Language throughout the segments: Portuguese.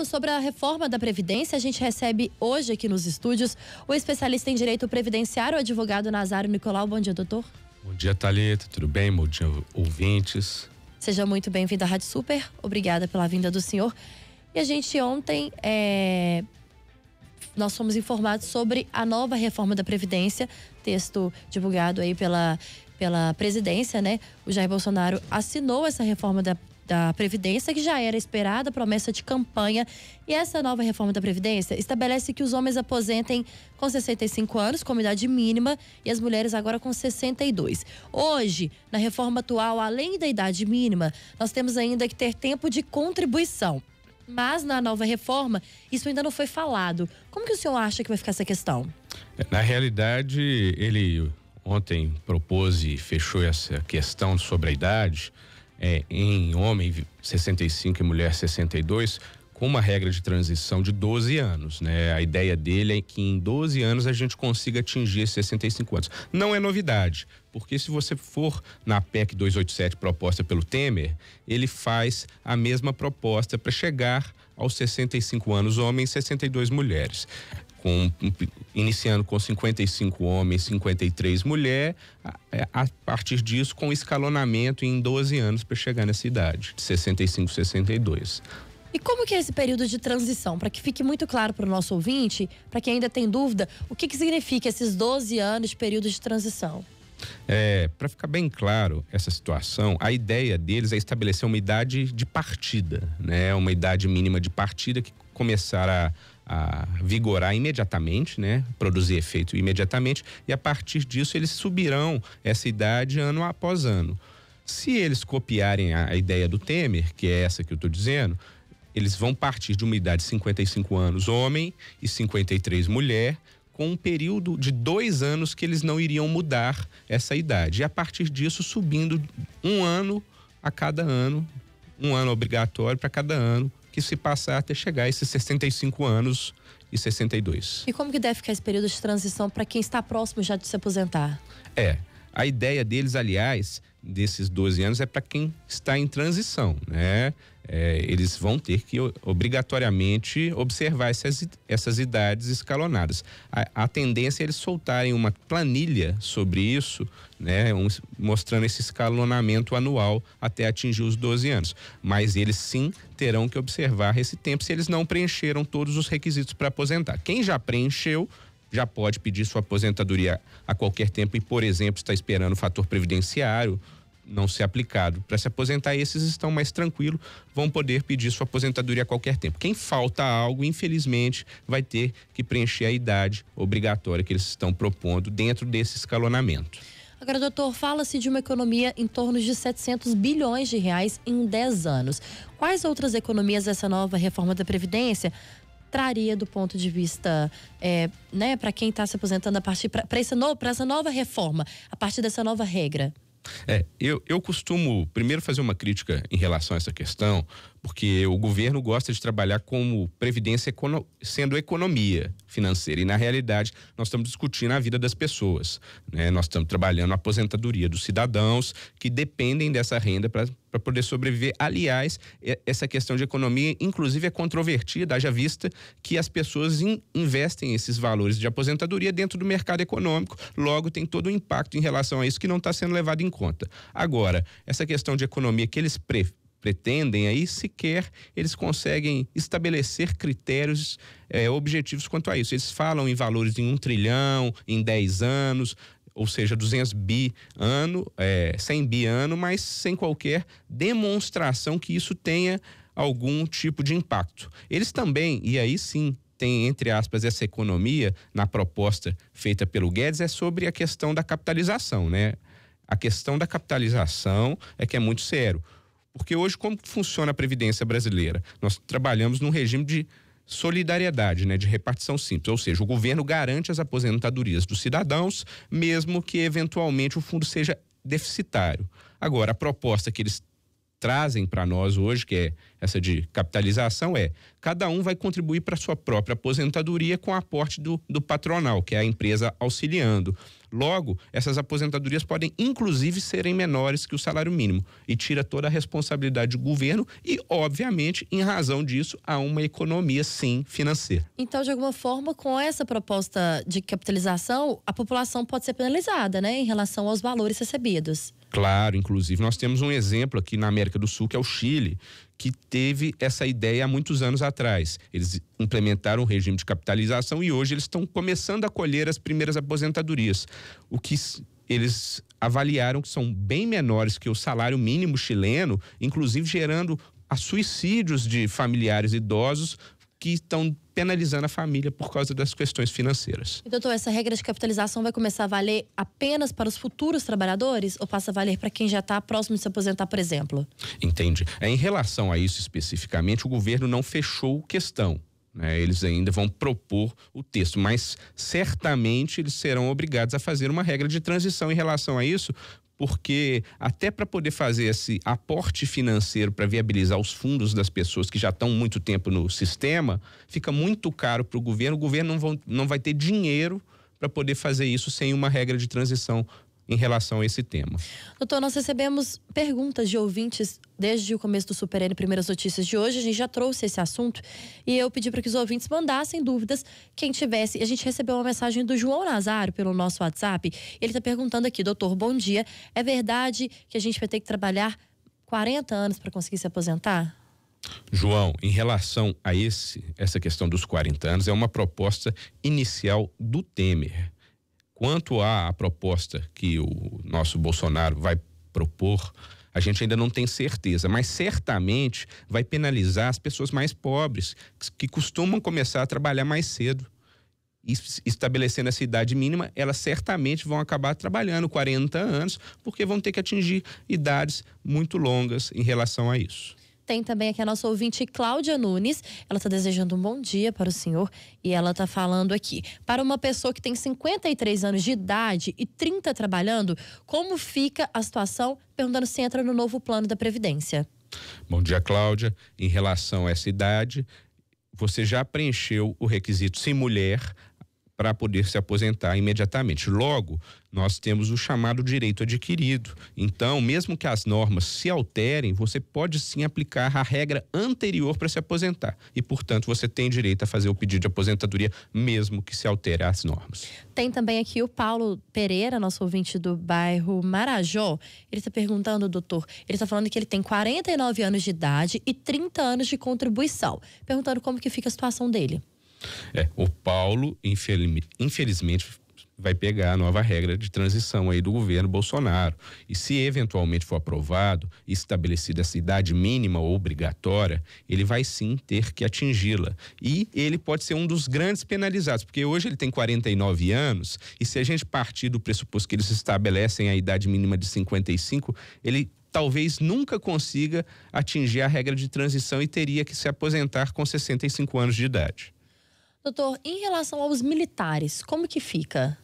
falarmos sobre a reforma da Previdência, a gente recebe hoje aqui nos estúdios o especialista em direito previdenciário, o advogado Nazário Nicolau. Bom dia, doutor. Bom dia, Thalita. Tudo bem? Bom dia, ouvintes. Seja muito bem-vindo à Rádio Super. Obrigada pela vinda do senhor. E a gente ontem, nós fomos informados sobre a nova reforma da Previdência, texto divulgado aí pela presidência, né? O Jair Bolsonaro assinou essa reforma da Previdência, que já era esperada, promessa de campanha. E essa nova reforma da Previdência estabelece que os homens aposentem com 65 anos, como idade mínima, e as mulheres agora com 62. Hoje, na reforma atual, além da idade mínima, nós temos ainda que ter tempo de contribuição. Mas na nova reforma, isso ainda não foi falado. Como que o senhor acha que vai ficar essa questão? Na realidade, ele ontem propôs e fechou essa questão sobre a idade, em homem 65 e mulher 62, com uma regra de transição de 12 anos, né? A ideia dele é que em 12 anos a gente consiga atingir esses 65 anos. Não é novidade, porque se você for na PEC 287 proposta pelo Temer, ele faz a mesma proposta para chegar aos 65 anos homens e 62 mulheres. Iniciando com 55 homens, 53 mulheres, a partir disso com escalonamento em 12 anos para chegar nessa idade, de 65 a 62. E como que é esse período de transição? Para que fique muito claro para o nosso ouvinte, para quem ainda tem dúvida, o que significa esses 12 anos de período de transição? Para ficar bem claro essa situação, a ideia deles é estabelecer uma idade de partida, né? Uma idade mínima de partida que começará a vigorar imediatamente, né? Produzir efeito imediatamente, e a partir disso eles subirão essa idade ano após ano. Se eles copiarem a ideia do Temer, que é essa que eu estou dizendo, eles vão partir de uma idade de 55 anos homem e 53 mulher, com um período de 2 anos que eles não iriam mudar essa idade. E a partir disso, subindo um ano a cada ano, um ano obrigatório para cada ano, que se passar até chegar a esses 65 anos e 62. E como que deve ficar esse período de transição para quem está próximo já de se aposentar? A ideia deles, aliás, desses 12 anos é para quem está em transição, né? Eles vão ter que obrigatoriamente observar essas idades escalonadas. A tendência é eles soltarem uma planilha sobre isso, né? Mostrando esse escalonamento anual até atingir os 12 anos. Mas eles sim terão que observar esse tempo se eles não preencheram todos os requisitos para aposentar. Quem já preencheu já pode pedir sua aposentadoria a qualquer tempo e, por exemplo, está esperando o fator previdenciário não ser aplicado para se aposentar. Esses estão mais tranquilos, vão poder pedir sua aposentadoria a qualquer tempo. Quem falta algo, infelizmente, vai ter que preencher a idade obrigatória que eles estão propondo dentro desse escalonamento. Agora, doutor, fala-se de uma economia em torno de 700 bilhões de reais em 10 anos. Quais outras economias essa nova reforma da Previdência traria do ponto de vista, né, para quem está se aposentando a partir para essa nova reforma, a partir dessa nova regra? Eu costumo primeiro fazer uma crítica em relação a essa questão, porque o governo gosta de trabalhar como previdência sendo economia financeira, e na realidade nós estamos discutindo a vida das pessoas, né? Nós estamos trabalhando a aposentadoria dos cidadãos que dependem dessa renda para poder sobreviver. Aliás, essa questão de economia inclusive é controvertida, haja vista que as pessoas investem esses valores de aposentadoria dentro do mercado econômico, logo tem todo um impacto em relação a isso que não está sendo levado em conta. Agora, essa questão de economia que eles pretendem aí, sequer eles conseguem estabelecer critérios objetivos quanto a isso. Eles falam em valores em 1 trilhão, em 10 anos, ou seja, 200 bi ano, 100 bi ano, mas sem qualquer demonstração que isso tenha algum tipo de impacto. Eles também, e aí sim, tem, entre aspas, essa economia na proposta feita pelo Guedes, é sobre a questão da capitalização, né? A questão da capitalização é que é muito sério. Porque hoje, como funciona a Previdência brasileira? Nós trabalhamos num regime de solidariedade, né? De repartição simples, ou seja, o governo garante as aposentadorias dos cidadãos, mesmo que eventualmente o fundo seja deficitário. Agora, a proposta que eles trazem para nós hoje, que é essa de capitalização, cada um vai contribuir para a sua própria aposentadoria com o aporte do patronal, que é a empresa auxiliando. Logo, essas aposentadorias podem, inclusive, serem menores que o salário mínimo e tira toda a responsabilidade do governo e, obviamente, em razão disso, há uma economia, sim, financeira. Então, de alguma forma, com essa proposta de capitalização, a população pode ser penalizada, né, em relação aos valores recebidos. Claro, inclusive nós temos um exemplo aqui na América do Sul, que é o Chile, que teve essa ideia há muitos anos atrás. Eles implementaram o regime de capitalização e hoje eles estão começando a colher as primeiras aposentadorias. O que eles avaliaram que são bem menores que o salário mínimo chileno, inclusive gerando suicídios de familiares idosos que estão penalizando a família por causa das questões financeiras. E, doutor, essa regra de capitalização vai começar a valer apenas para os futuros trabalhadores ou passa a valer para quem já está próximo de se aposentar, por exemplo? Entendi. Em relação a isso especificamente, o governo não fechou questão. Eles ainda vão propor o texto, mas certamente eles serão obrigados a fazer uma regra de transição em relação a isso, porque até para poder fazer esse aporte financeiro para viabilizar os fundos das pessoas que já estão muito tempo no sistema, fica muito caro para o governo não vai ter dinheiro para poder fazer isso sem uma regra de transição em relação a esse tema. Doutor, nós recebemos perguntas de ouvintes desde o começo do Super N Primeiras Notícias de hoje. A gente já trouxe esse assunto e eu pedi para que os ouvintes mandassem dúvidas. Quem tivesse, a gente recebeu uma mensagem do João Nazário pelo nosso WhatsApp. Ele está perguntando aqui: doutor, bom dia. É verdade que a gente vai ter que trabalhar 40 anos para conseguir se aposentar? João, em relação a essa questão dos 40 anos, é uma proposta inicial do Temer. Quanto à proposta que o nosso Bolsonaro vai propor, a gente ainda não tem certeza, mas certamente vai penalizar as pessoas mais pobres, que costumam começar a trabalhar mais cedo. E estabelecendo essa idade mínima, elas certamente vão acabar trabalhando 40 anos, porque vão ter que atingir idades muito longas em relação a isso. Tem também aqui a nossa ouvinte Cláudia Nunes. Ela está desejando um bom dia para o senhor e ela está falando aqui: para uma pessoa que tem 53 anos de idade e 30 trabalhando, como fica a situação? Perguntando se entra no novo plano da Previdência. Bom dia, Cláudia. Em relação a essa idade, você já preencheu o requisito ser mulher para poder se aposentar imediatamente. Logo, nós temos o chamado direito adquirido. Então, mesmo que as normas se alterem, você pode sim aplicar a regra anterior para se aposentar. E, portanto, você tem direito a fazer o pedido de aposentadoria, mesmo que se altere as normas. Tem também aqui o Paulo Pereira, nosso ouvinte do bairro Marajó. Ele está perguntando, doutor, ele está falando que ele tem 49 anos de idade e 30 anos de contribuição. Perguntando como que fica a situação dele. O Paulo, infelizmente, vai pegar a nova regra de transição aí do governo Bolsonaro. E se eventualmente for aprovado e estabelecida essa idade mínima obrigatória, ele vai sim ter que atingi-la. E ele pode ser um dos grandes penalizados, porque hoje ele tem 49 anos e se a gente partir do pressuposto que eles estabelecem a idade mínima de 55, ele talvez nunca consiga atingir a regra de transição e teria que se aposentar com 65 anos de idade. Doutor, em relação aos militares, como que fica?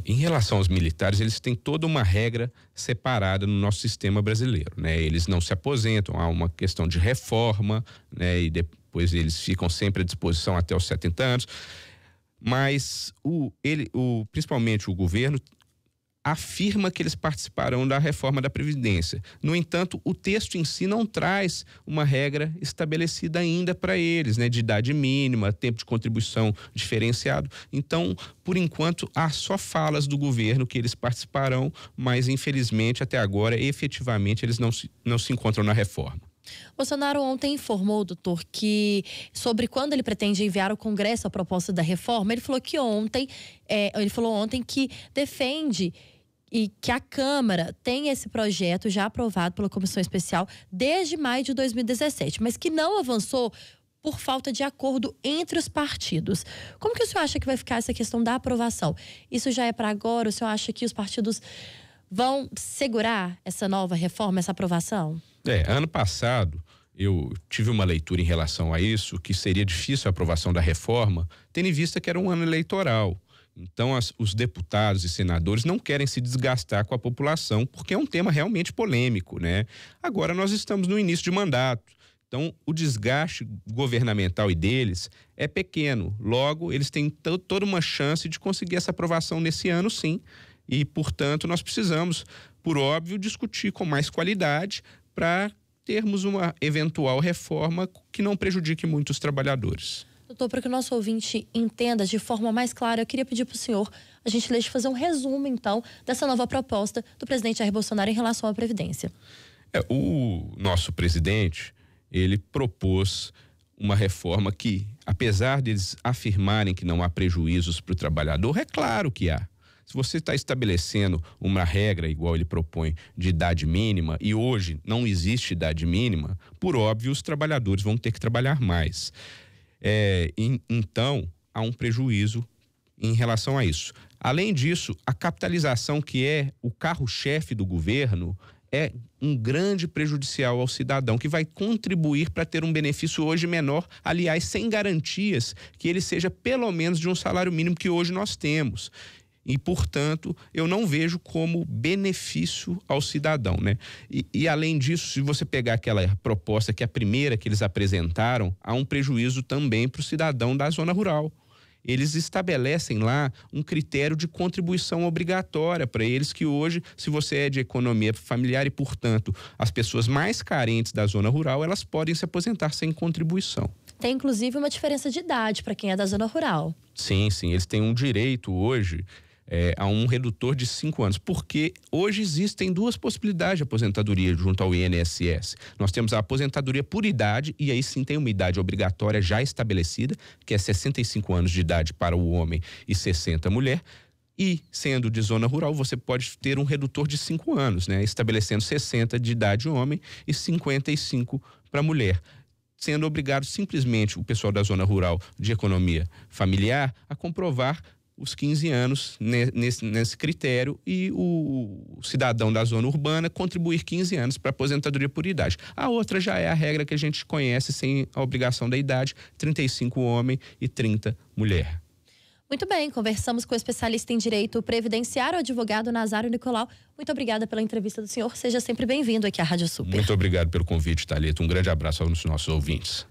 Em relação aos militares, eles têm toda uma regra separada no nosso sistema brasileiro, Eles não se aposentam, há uma questão de reforma, E depois eles ficam sempre à disposição até os 70 anos. Mas principalmente o governo afirma que eles participarão da reforma da Previdência. No entanto, o texto em si não traz uma regra estabelecida ainda para eles, de idade mínima, tempo de contribuição diferenciado. Então, por enquanto, há só falas do governo que eles participarão, mas infelizmente, até agora, efetivamente, eles não se encontram na reforma. Bolsonaro ontem informou, doutor, que sobre quando ele pretende enviar ao Congresso a proposta da reforma. Ele falou ontem que defende e que a Câmara tem esse projeto já aprovado pela Comissão Especial desde maio de 2017, mas que não avançou por falta de acordo entre os partidos. Como que o senhor acha que vai ficar essa questão da aprovação? Isso já é para agora? O senhor acha que os partidos vão segurar essa nova reforma, essa aprovação? Ano passado eu tive uma leitura em relação a isso, que seria difícil a aprovação da reforma, tendo em vista que era um ano eleitoral. Então, os deputados e senadores não querem se desgastar com a população, porque é um tema realmente polêmico, né? Agora nós estamos no início de mandato. Então, o desgaste governamental e deles é pequeno. Logo, eles têm toda uma chance de conseguir essa aprovação nesse ano, sim. E, portanto, nós precisamos, por óbvio, discutir com mais qualidade para termos uma eventual reforma que não prejudique muito os trabalhadores. Doutor, para que o nosso ouvinte entenda de forma mais clara, eu queria pedir para o senhor a gentileza fazer um resumo, então, dessa nova proposta do presidente Jair Bolsonaro em relação à Previdência. O nosso presidente, ele propôs uma reforma que, apesar deles afirmarem que não há prejuízos para o trabalhador, é claro que há. Se você está estabelecendo uma regra, igual ele propõe, de idade mínima, e hoje não existe idade mínima, por óbvio, os trabalhadores vão ter que trabalhar mais. Então, há um prejuízo em relação a isso. Além disso, a capitalização, que é o carro-chefe do governo, é um grande prejudicial ao cidadão, que vai contribuir para ter um benefício hoje menor, aliás, sem garantias que ele seja pelo menos de um salário mínimo que hoje nós temos. E, portanto, eu não vejo como benefício ao cidadão, né? E além disso, se você pegar aquela proposta que é a primeira que eles apresentaram, há um prejuízo também para o cidadão da zona rural. Eles estabelecem lá um critério de contribuição obrigatória para eles, que hoje, se você é de economia familiar e, portanto, as pessoas mais carentes da zona rural, elas podem se aposentar sem contribuição. Tem, inclusive, uma diferença de idade para quem é da zona rural. Sim, eles têm um direito hoje a um redutor de 5 anos, porque hoje existem duas possibilidades de aposentadoria junto ao INSS. Nós temos a aposentadoria por idade, e aí sim tem uma idade obrigatória já estabelecida, que é 65 anos de idade para o homem e 60 a mulher. E, sendo de zona rural, você pode ter um redutor de 5 anos, né? Estabelecendo 60 de idade homem e 55 para mulher, sendo obrigado simplesmente o pessoal da zona rural de economia familiar a comprovar os 15 anos nesse critério, e o cidadão da zona urbana contribuir 15 anos para aposentadoria por idade. A outra já é a regra que a gente conhece, sem a obrigação da idade: 35 homem e 30 mulher. Muito bem, conversamos com o especialista em direito previdenciário, o advogado Nazário Nicolau. Muito obrigada pela entrevista do senhor. Seja sempre bem-vindo aqui à Rádio Super. Muito obrigado pelo convite, Thalita. Um grande abraço aos nossos ouvintes.